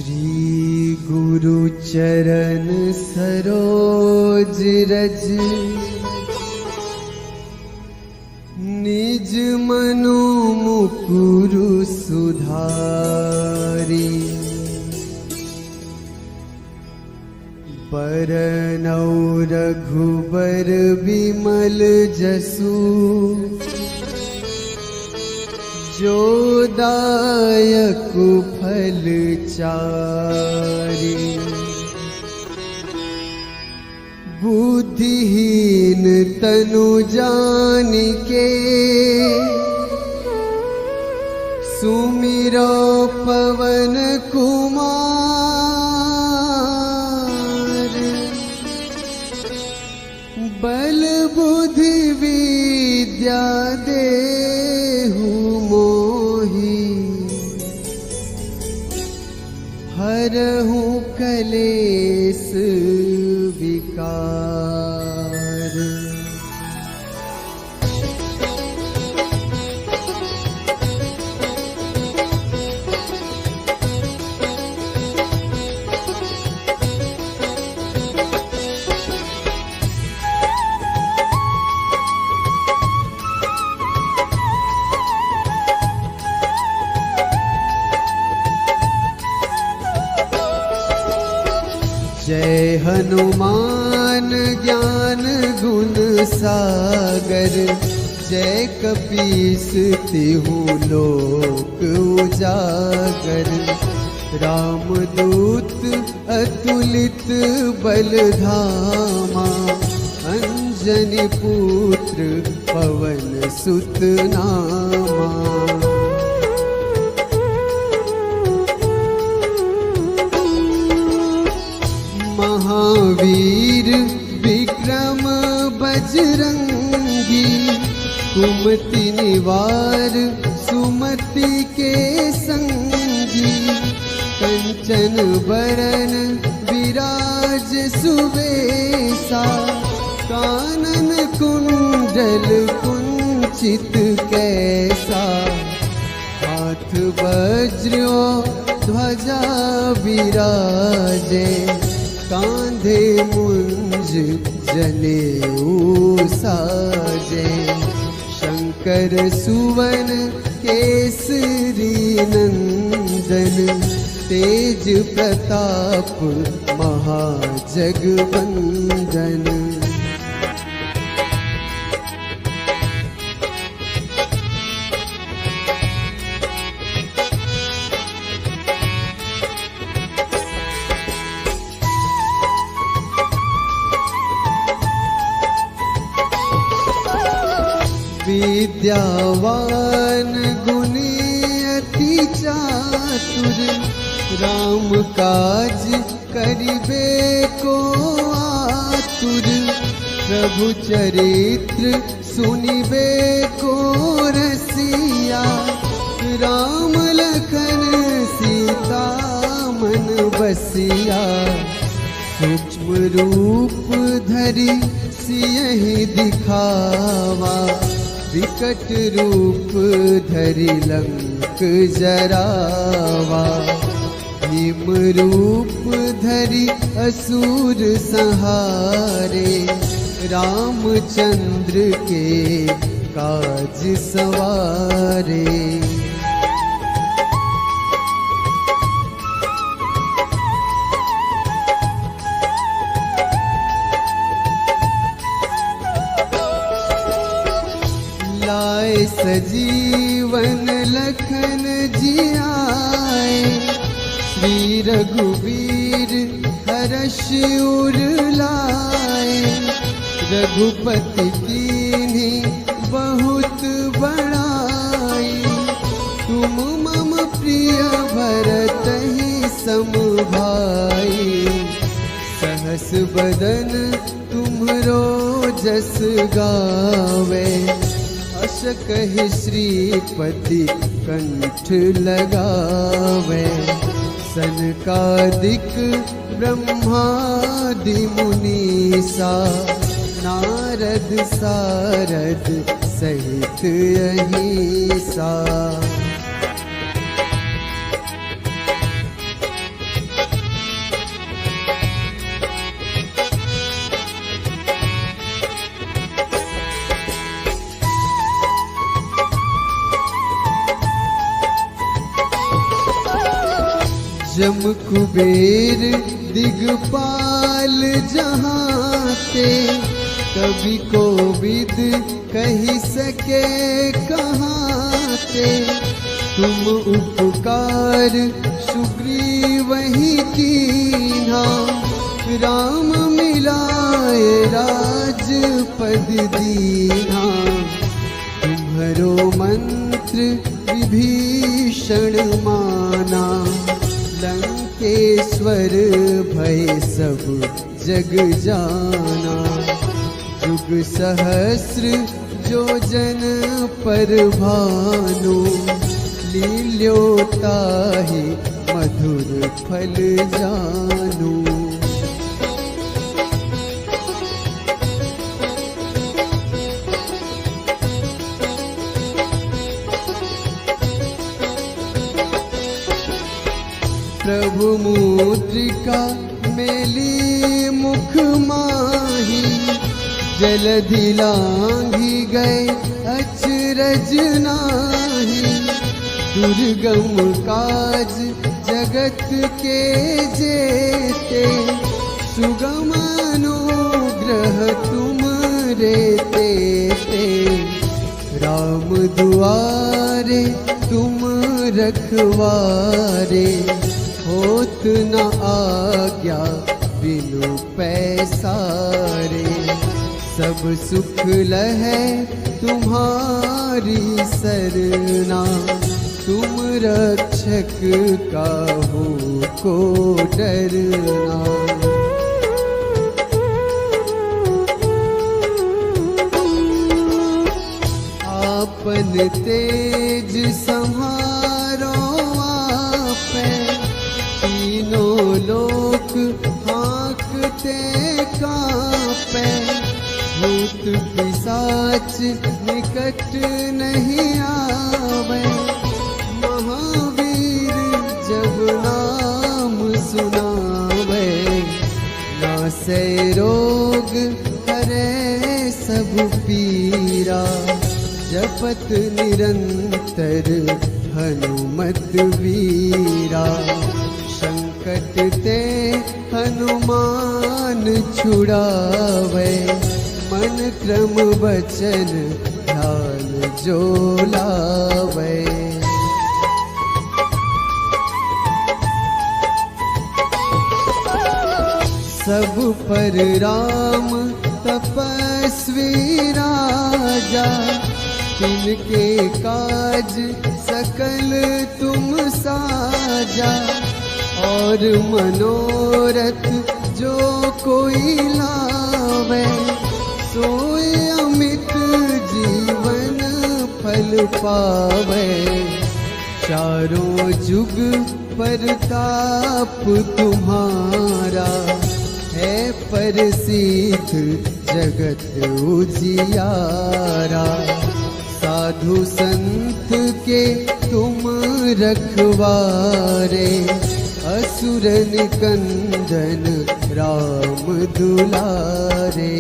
श्री गुरु चरण सरोज रज निज मनु मुकुरु सुधारी। बरनौ रघुबर विमल जसु जो दायक फल चारि। बुद्धिहीन तनु जानिके सुमिरो पवन कुमार। बल बुद्धि विद्या देहु मोहि हरहु कलेस विकार। जय हनुमान ज्ञान गुण सागर। जय कपीस तिहु लोक उजागर। रामदूत अतुलित बल धामा। अंजनी पुत्र पवन सुत नामा। महावीर विक्रम बजरंगी। कुमति निवार सुमति के संगी। कंचन बरन विराज सुवेशा। कानन कुंडल कुंचित कैसा। हाथ वज्र ध्वजा विराजे। कांधे मुंज जनेऊ साजे। शंकर सुवन केसरी नंदन। तेज प्रताप महाजगवंदन। विद्यावान गुणी अति चातुर। राम काज करिबे को आतुर। प्रभु चरित्र सुनिबे को रसिया। राम लखन सीता मन बसिया। सूक्ष्म रूप धरि सियहि दिखावा। विकट रूप धरि लंक जरावा। भीम रूप धरि असुर संहारे। रामचंद्र के काज सवारे। लाए सजीवन लखन जियाए। श्री रघुवीर हर्ष उर लाए। रघुपति कीन्ही बहुत बड़ाई। तुम मम प्रिय भरतहि सम भाई। सहस बदन तुम्हरो जस गावे। अस कहि श्रीपति कंठ लगावे। सनकादिक ब्रह्मादि मुनीसा। नारद सारद सहित अहिसा। जम कुबेर दिगपाल जहाँ ते, कभी कोविद कही सके कहाँ ते। तुम उपकार सुग्रीव ही कीन्हा, राम मिलाए राजपद दीन्हा। तुम्हरो मंत्र विभीषण माना, लंकेश्वर भय सब जग जाना। जुग सहस्र जो जन पर भानु, लील्योताहि मधुर फल जानू। प्रभु मुद्रिका मेली मुख माही, जलधि लांघी गए अचरज नाही। दुर्गम काज जगत के जेते, सुगम अनुग्रह तुम रे तेते। राम दुआरे तुम रखवारे, होत न आज्ञा बिनु पैसारे। सब सुख लहै तुम्हारी सरना, तुम रक्षक काहू को डरना। आपन तेज संहारो आपै, तीनों लोक हाँकते कांपै। भूत पिशाच निकट नहीं आवे, महावीर जब नाम सुनावे। नासै रोग हरै सब पीरा, जपत निरंतर हनुमत वीरा। संकट ते हनुमान छुड़ावे, मन क्रम वचन ध्यान जो लावे। सब पर राम तपस्वी राजा, तिनके काज सकल तुम साजा। और मनोरथ जो कोई लावे, सोए अमित जीवन फल पावे। चारों जुग परताप तुम्हारा, है प्रसिद्ध जगत उजियारा। साधु संत के तुम रखवारे, असुर निकंदन राम दुलारे।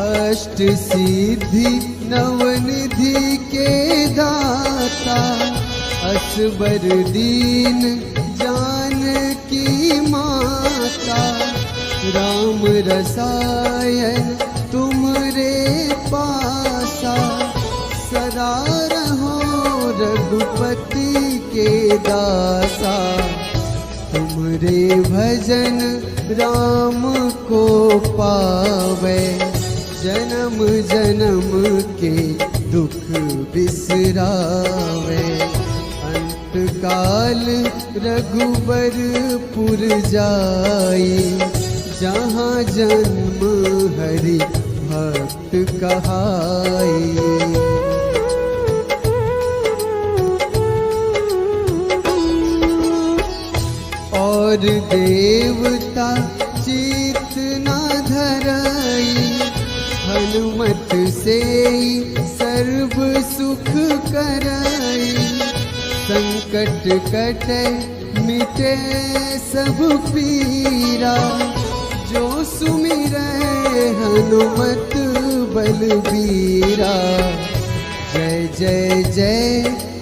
अष्ट सिद्धि नवनिधि के दाता, असबर दीन जानकी माता। राम रसायन तुमरे पासा, सदा रहो रघुपति के दासा। तुमरे भजन राम को पावे, जन्म जन्म के दुख बिसरावे। अंत काल रघुबरपुर जाई, जहाँ जन्म हरि भक्त कहाई। और देवता चित न धरई, हनुमत से सर्व सुख करई। संकट कटे मिटे सब पीरा, जो सुमिरै हनुमत बलबीरा। जय जय जय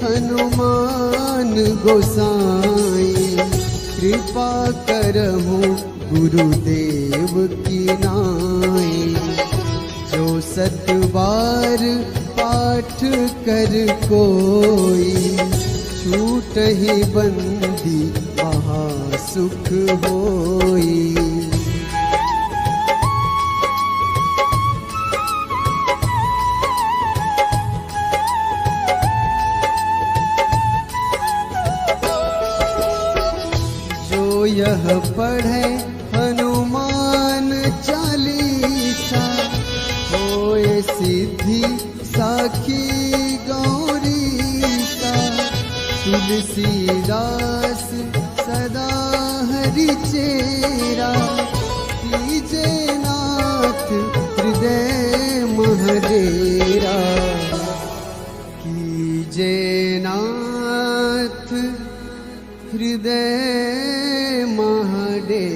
हनुमान गोसाई, कृपा करहु गुरुदेव की नाई। जो 7 बार पाठ कर कोई, छूटहि बंदी महासुख होई। यह पढ़े हनुमान चालीसा, होए सिद्धि साखी गौरीसा। तुलसीदास सदा हरि चेरा, कीजे नाथ हृदय महडेरा। कीजे नाथ हृदय महडेरा।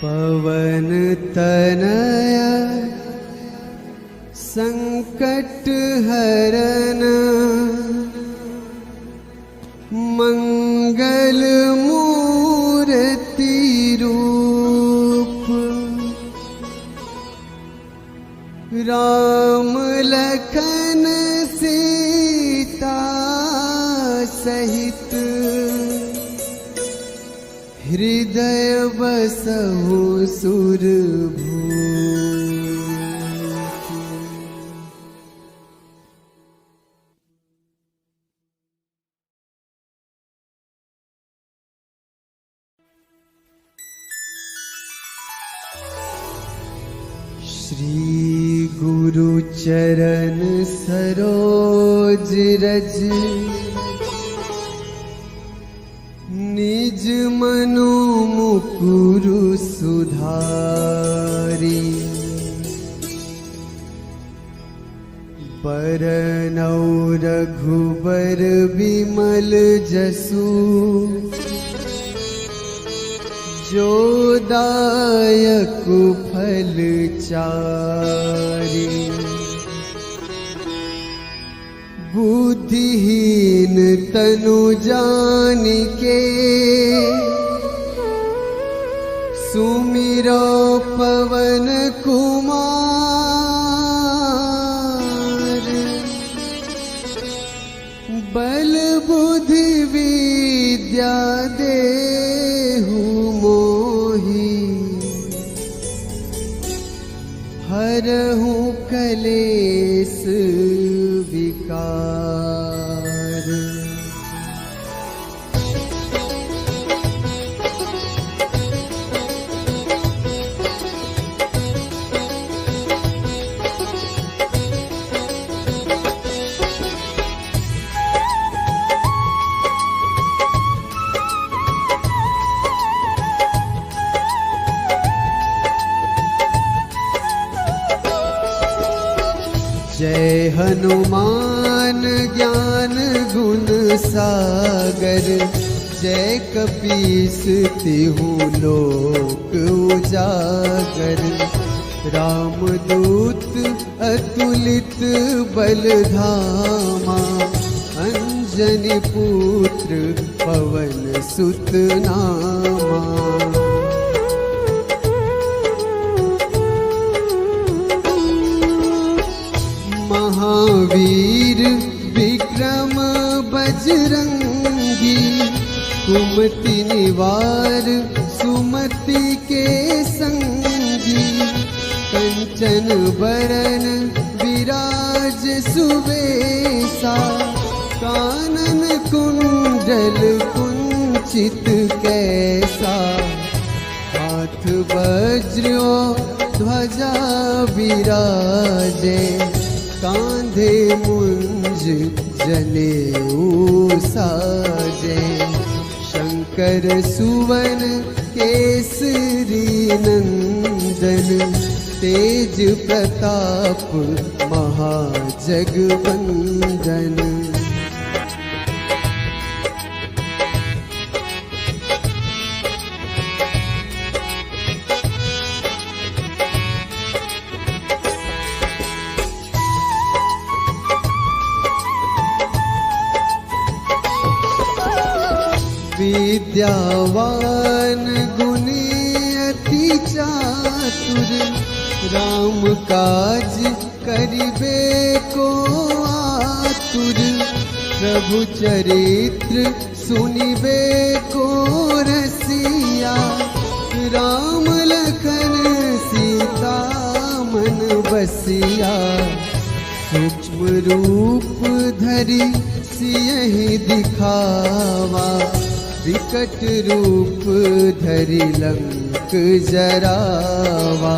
पवन तनया संकट हरन, मंगल मूर्ति रूप। राम लखन सीता सहित, हृदय बसहु सुरभूप। श्री गुरु चरण सरोज रज, निज मनु मुकुरु सुधारी। बरनौ रघुबर विमल जसु, जो दायक फल चारि। बुद्धिहीन तनु जानिके, सुमिरो पवन कुमार। बल बुद्धि विद्या देहु मोहि, हरहु कलेस विकार। जय हनुमान ज्ञान गुण सागर, जय कपीस तिहु लोक उजागर। रामदूत अतुलित बल धामा, अंजनी पुत्र पवन सुत नामा। महावीर विक्रम बजरंगी, कुमति निवार सुमति के संगी। कंचन बरन विराज सुवेशा, कानन कुंडल कुंचित कैसा। हाथ वज्र ध्वजा विराजे, कांधे मुंज जनेऊ साजे। शंकर सुवन केसरी नंदन, तेज प्रताप महाजगवंदन। विद्यावान गुणी अति चातुर, राम काज करिबे को आतुर, प्रभु चरित्र सुनिबे को रसिया, राम लखन सीता मन बसिया, सूक्ष्म रूप धरि सियहि दिखावा, विकट रूप धरि लंक जरावा,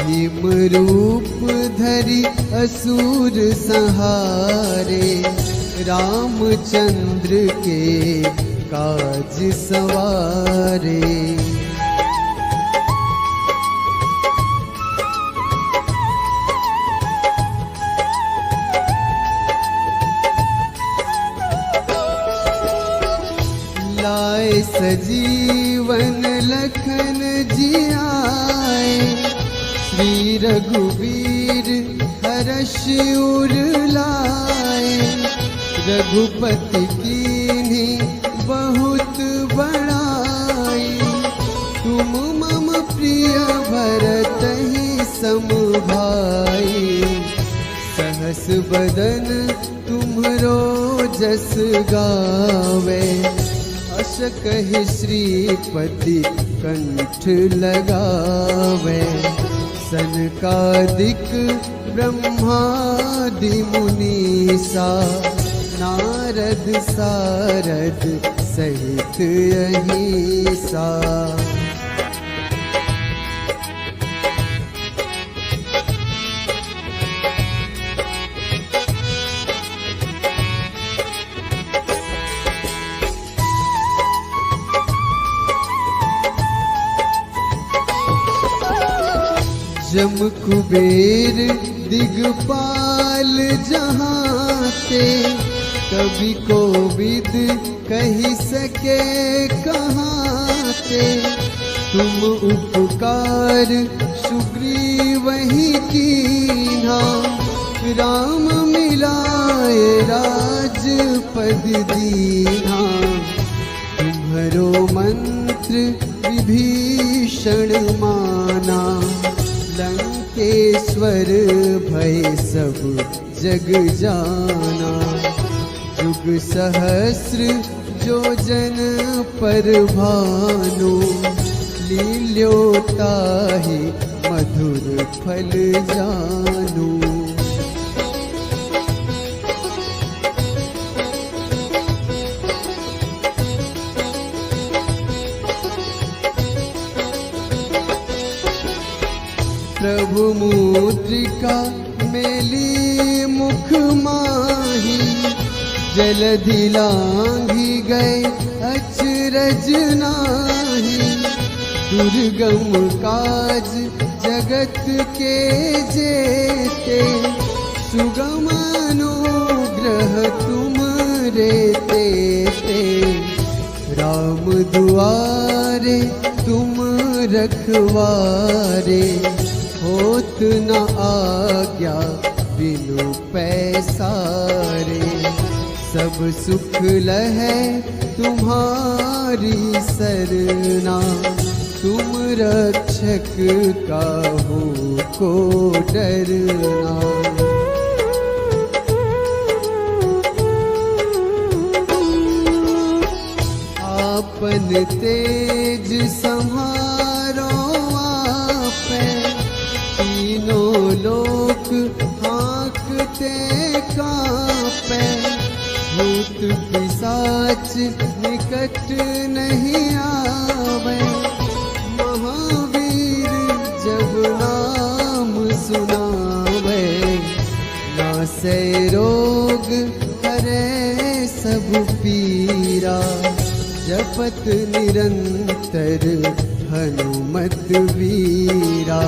भीम रूप धरि असुर संहारे, रामचंद्र के काज सवारे। लाए सजीवन लखन जियाए, श्री रघुवीर हर्ष उर लाए, रघुपति कीन्ही बहुत बड़ाई, तुम मम प्रिय भरतहि सम भाई, सहस बदन तुम्हरो जस गावे, अस कहि श्रीपति कंठ लगावे, सनकादिक ब्रह्मादि मुनीसा, नारद सारद सहित अहिसा। जम कुबेर दिगपाल जहाँ ते, कवि कोविद कही सके कहाँ ते, तुम उपकार सुग्रीवहि कीन्हा, राम मिलाए राजपद दीन्हा, तुम्हरो मंत्र विभीषण माना, लंकेश्वर भय सब जग जाना, जुग सहस्र जो जन पर भानु, लील्योताहि मधुर फल जानू। प्रभु मुद्रिका मेली मुख माही, जलधि लांघि गए अचरज नाही, दुर्गम काज जगत के जेते, सुगम अनुग्रह तुमरे तेते, राम दुआरे तुम रखवारे, होत न आज्ञा बिनु पैसारे, सब सुख लहै तुम्हारी सरना, तुम रक्षक काहू को डरना। आपन तेज संहारो आपे, तीनों लोक हाँकते कांपे, भूत पिशाच निकट नहीं आवे, महावीर जब नाम सुनावे, नासै रोग हरै सब पीरा, जपत निरंतर हनुमत वीरा,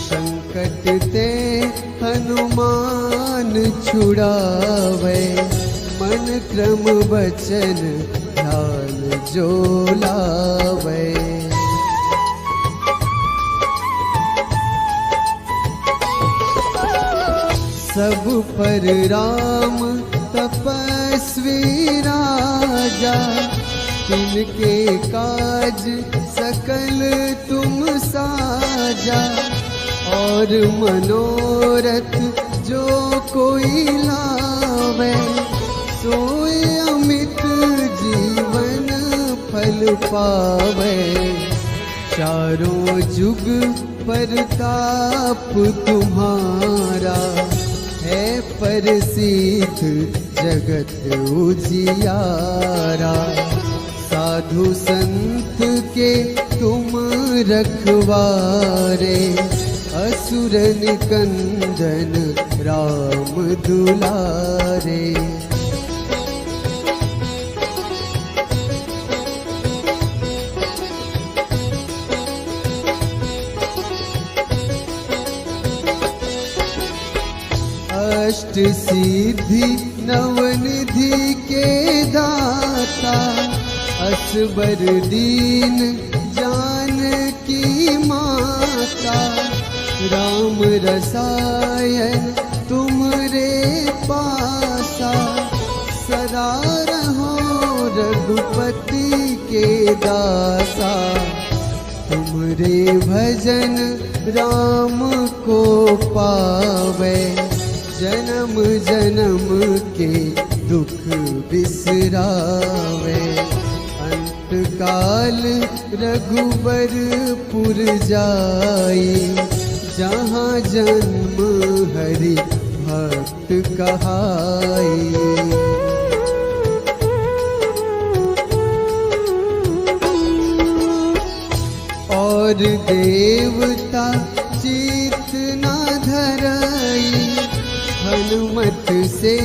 संकट ते हनुमान छुड़ावे, मन क्रम वचन ध्यान जो लावे। सब पर राम तपस्वी राजा, तिनके काज सकल तुम साजा, और मनोरथ जो कोई लावे, सोए अमित जीवन फल पावे। चारों जुग परताप तुम्हारा, है प्रसिद्ध जगत उजियारा। साधु संत के तुम रखवारे, असुर निकंदन राम दुलारे। अष्ट सिद्धि नवनिधि के दाता, असबर दीन जानकी माता। राम रसायन तुमरे पासा, सदा रहो रघुपति के दासा। तुमरे भजन राम को पावे, जन्म जन्म के दुख बिसरावे। अंत काल रघुबरपुर जाई, जहाँ जन्म हरि भक्त कहाई। और देवता चित न धरई, हनुमत से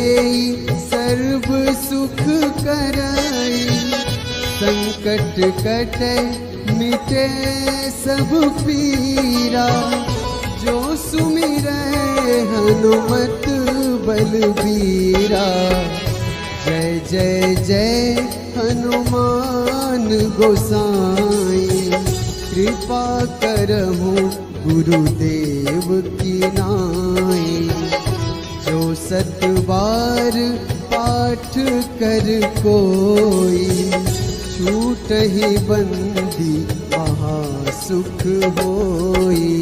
सर्व सुख करई। संकट कटे मिटे सब पीरा, जो सुमिरै हनुमत बलबीरा। जय जय जय हनुमान गोसाई, कृपा करहु गुरुदेव की नाई। जो सत बार पाठ कर कोई, छूटहि बंदी महासुख होई।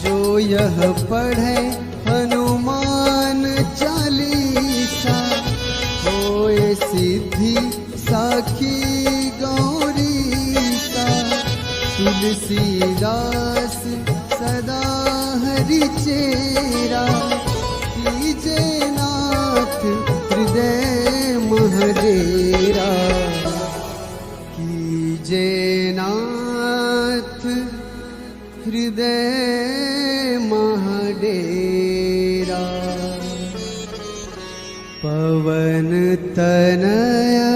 जो यह पढ़े हनुमान चालीसा, होए सिद्धि साखी गौरीसा। तुलसीदास सदा हरि चेरा, कीजे नाथ हृदय महडेरा। कीजे नाथ हृदय महडेरा। पवन तनया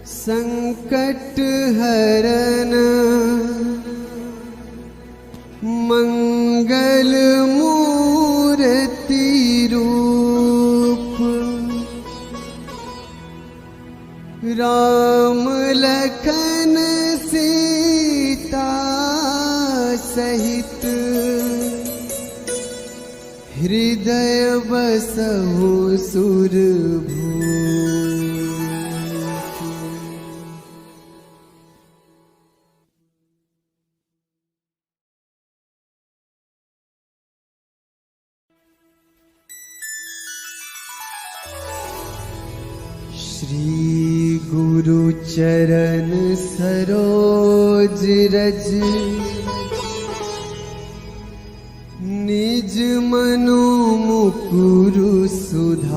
संकट हरन, मंगल मूर्ति रूप। राम लखन सीता सहित, हृदय बसहु सुरभूप। श्री गुरु चरण सरोज रज, निज मनु मुकुरु सुधारी।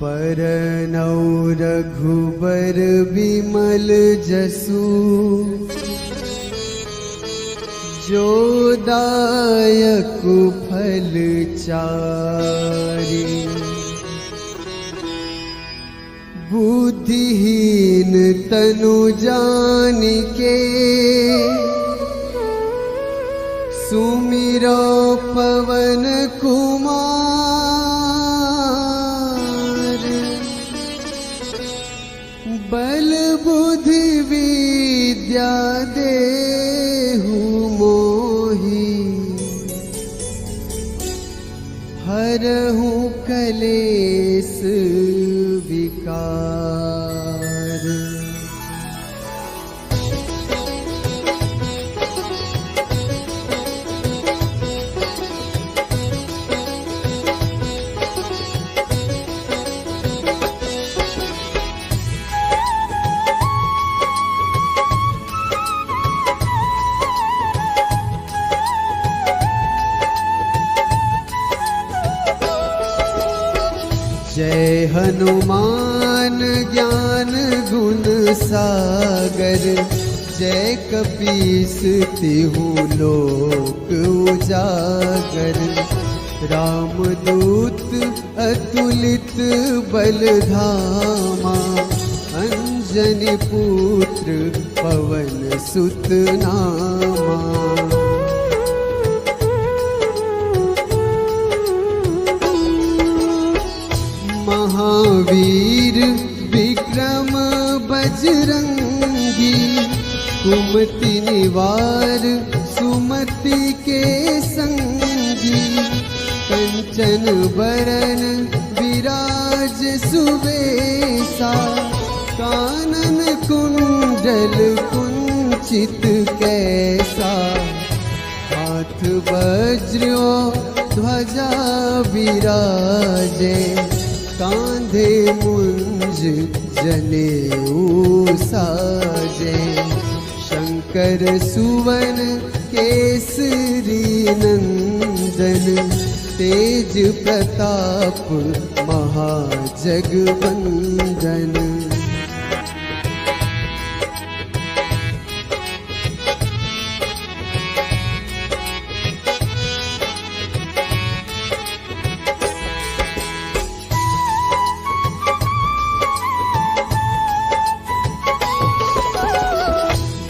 बरनौ रघुबर बिमल जसु, जो दायक फल चारि। बुद्धिहीन तनु जानिके, सुमिरो पवन कुमार। कलेस विकार। जय हनुमान ज्ञान गुण सागर, जय कपीस तिहु लोक उजागर। रामदूत अतुलित बल धामा, अंजनी पुत्र पवन सुत नामा। महावीर विक्रम बजरंगी, कुमति निवार सुमति के संगी। कंचन बरन विराज सुबेसा, कानन कुंडल कुंचित कैसा। हाथ वज्र ध्वजा विराजे, कांधे मुंज जनेऊ साजे। शंकर सुवन केसरी नंदन, तेज प्रताप महाजगवंदन।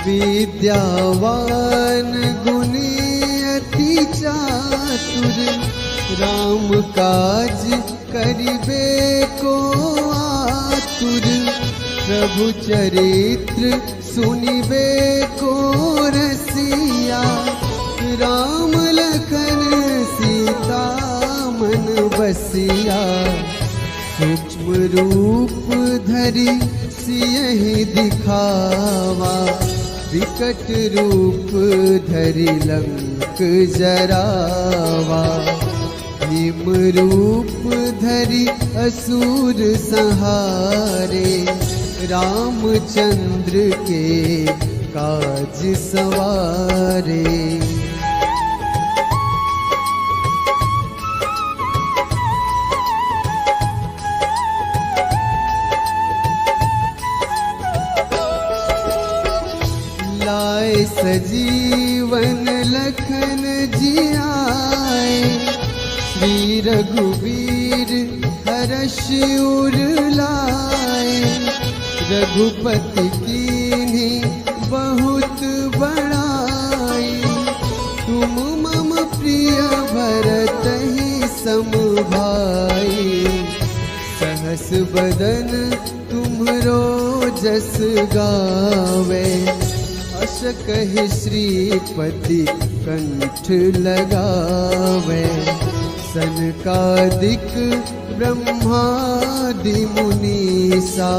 विद्यावान गुणी अति चातुर, राम काज करिबे को आतुर। प्रभु चरित्र सुनिबे को रसिया, राम लखन सीता मन बसिया। सूक्ष्म रूप धरि सियहि दिखावा, विकट रूप धरि लंक जरावा। भीम रूप धरि असुर संहारे, रामचंद्र के काज सवारे। लाए सजीवन लखन जियाए, श्री रघुवीर हर्ष उर लाए। रघुपति कीन्ही बहुत बड़ाई, तुम मम प्रिय भरतहि सम भाई। सहस बदन तुम्हरो जस गावे, अस कहि श्रीपति कंठ लगावे। सनकादिक ब्रह्मादि मुनीसा,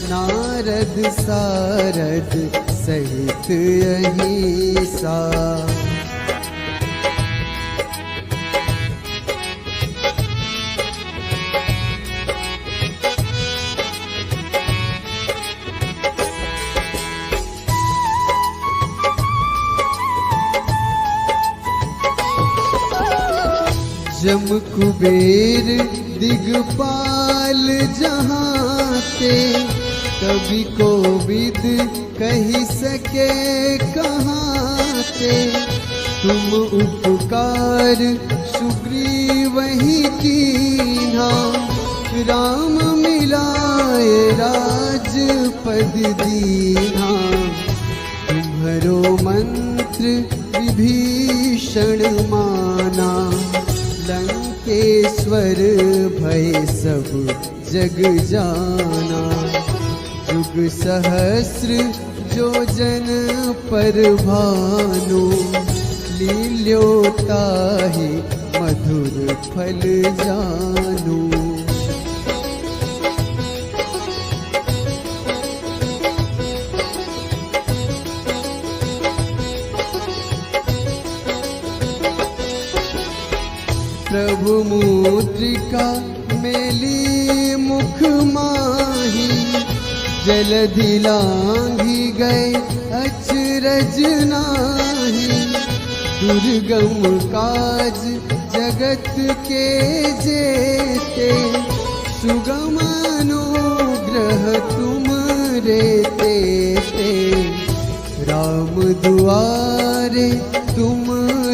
नारद सारद सहित अहिसा। जम कुबेर दिगपाल जहाते, कभी कोविद कही सके कहाते। तुम उपकार सुग्रीवहि कीन्हा, राम मिलाए राजपद दीन्हा। तुम्हरो मंत्र विभीषण माना, लंकेश्वर भय सब जग जाना। जुग सहस्र जो जन पर भानु, लील्योताहि मधुर फल जानू। प्रभु मुद्रिका मेली मुख माही, जलधि लांघी गए अचरज नाही। दुर्गम काज जगत के जेते, सुगम अनुग्रह तुम रेते ते। राम दुआरे तुम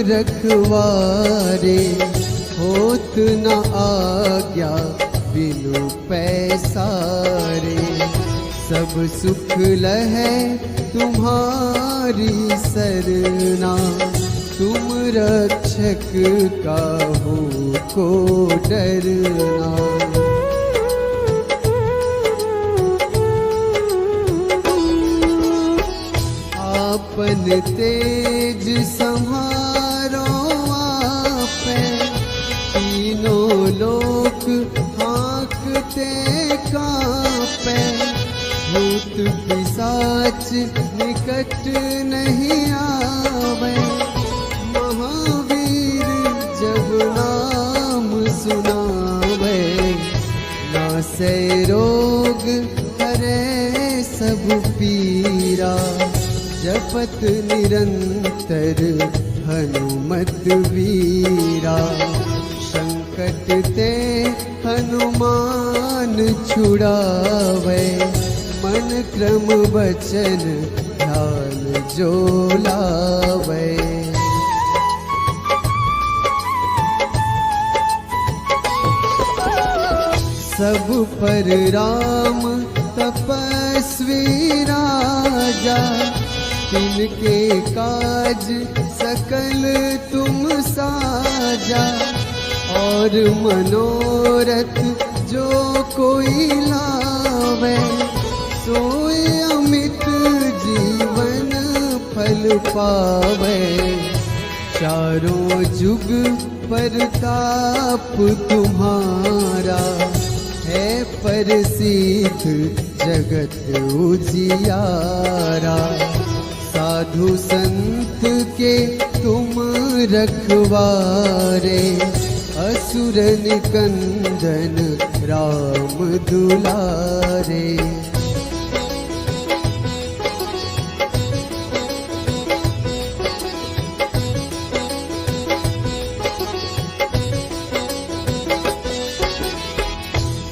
रखवारे, होत न आज्ञा बिनु पैसारे। सब सुख लहै तुम्हारी सरना, तुम रक्षक काहू को डरना। आपन तेज संहारो आपे, तीनों लोक हाँकते कांपे। भूत पिशाच निकट नहीं आवे, महावीर जब नाम सुनावे। नासै रोग हरै सब पीरा, जपत निरंतर हनुमत वीरा। संकट ते हनुमान छुड़ावे, मन क्रम वचन ध्यान जो लावे। सब पर राम तपस्वी राजा, तिनके काज सकल तुम साजा। और मनोरथ जो कोई लावे, सोए अमित जीवन फल पावे। चारों जुग परताप तुम्हारा, है प्रसिद्ध जगत उजियारा। साधु संत के तुम रखवारे, असुर निकंदन राम दुलारे।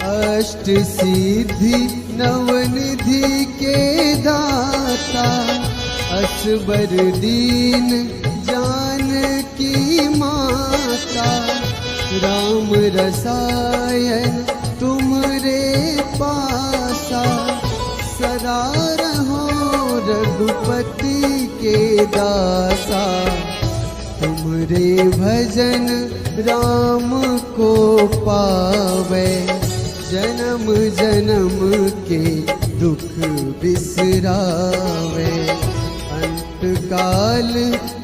अष्ट सिद्धि नवनिधि के दाता, असबर दीन जानकी माता। राम रसायन तुमरे पासा, सदा रहो रघुपति के दासा। तुमरे भजन राम को पावे, जन्म जन्म के दुख बिसरावे। अंत काल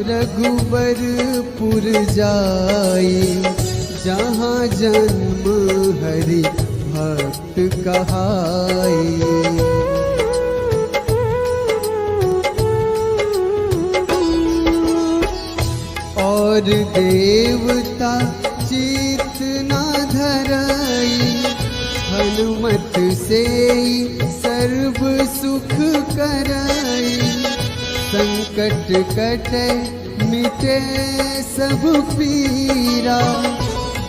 रघुबरपुर जाई, जहाँ जन्म हरि भक्त कहाई। और देवता चित न धरई, हनुमत से सर्व सुख करई। संकट कटे मिटे सब पीरा,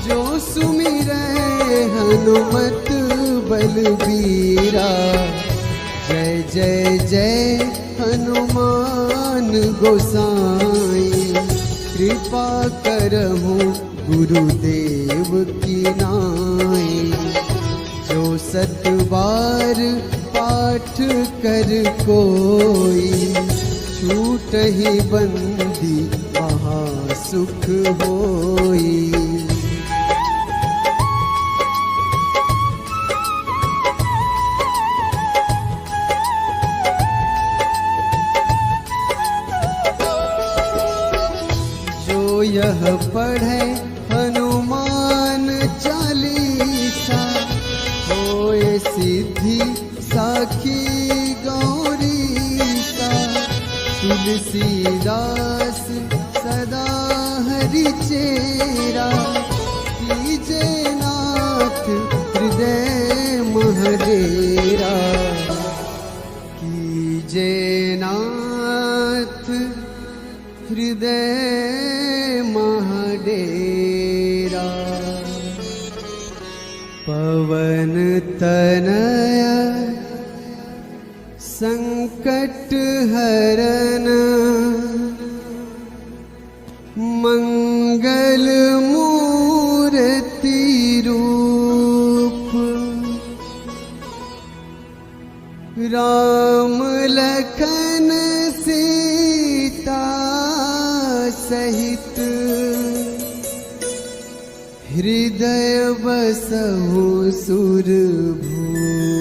जो सुमिरै हनुमत बलबीरा। जय जय जय हनुमान गोसाई, कृपा करहु गुरुदेव की नाई। जो 7 बार पाठ कर कोई, छूटहि बंदी महासुख होई। जो यह पढ़े सिद्धि साखी गौरीसा तुलसीदास सदा हरि चेरा कीजे नाथ हृदय महडेरा कीजे नाथ हृदय महडेरा। पवन तनया संकट हरन मंगल मूर्ति रूप राम लखन सीता सहित हृदय बसहु सुरभूप।